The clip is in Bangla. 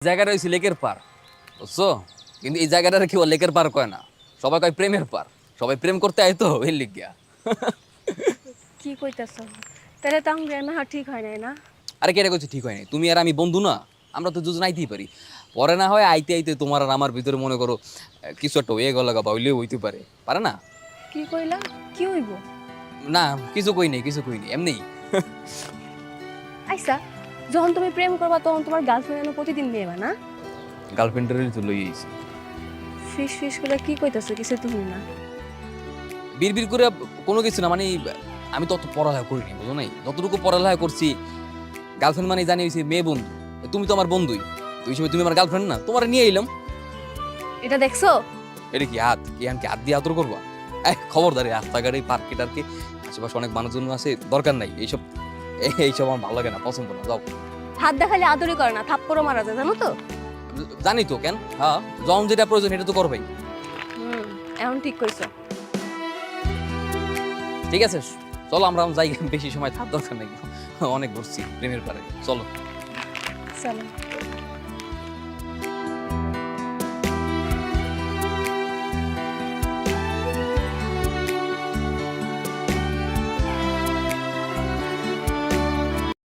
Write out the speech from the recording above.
জায়গাটা হইছে লেকের পার, বুঝছো? কিন্তু এই জায়গাটারে কেউ লেকের পার কয় না, সবাই কয় প্রেমের পার। সবাই প্রেম করতে আয় তো এর লিগিয়া। কি কইতাছ? তাহলে তো আমার বিয়ে না ঠিক হয় নাই না? আরে কেটে কইছে ঠিক হয়নি, তুমি আর আমি বন্ধু না? আমরা তো দুজন আইতেই পারি। পরে না হয় আইতে আইতে তোমার আর আমার ভিতরে মনে করো কিছু একটা হয়ে গেল বা হইলেও হইতে পারে, পারে না? কি কইলা? কি হইব? না, কিছু কই নেই এমনি। আইসা, যখন তুমি প্রেম করবা তখন তোমার গার্লফ্রেন্ড প্রতিদিন নিয়েবা না? গার্লফ্রেন্ডের তো লই আইছি। ফিস ফিস করে কি কইতাছো কিছু তুমি না? বিড়বিড় করে কোনো কিছু না, মানে আমি তত পড়ালেখা করিনি, বুঝো নাই? যতটুকু পড়ালেখা করছি, গার্লফ্রেন্ড মানে জানি হইছে মেয়ে বন্ধু। তুমি তো আমার বন্ধুই, তো ওই সময় তুমি আমার গার্লফ্রেন্ড না, তোমার নিয়ে এলাম। এটা দেখছো? এটা কি হাত, কি আনকি হাত দিয়ে আদর করবা? খবরদারি, রাস্তাঘাটে পার্কে টার্কে আশেপাশে অনেক মানুষজন আছে, দরকার নাই এইসব। এইসব আমার ভালো লাগে না, পছন্দ না, যাও। হাত দেখালে আদরই করে না, থাপ্পড়ও মারা যায়, জানো তো? জানি তো, কেন? হ্যাঁ, যখন যেটা প্রয়োজন এটা তো করবেই। হুম, এখন ঠিক কইছো। ঠিক আছে, চলো আমরা যাই, বেশি সময় থাকার দরকার নেই। অনেক ঘুরছি প্রেমের পারে, চলো। চলো।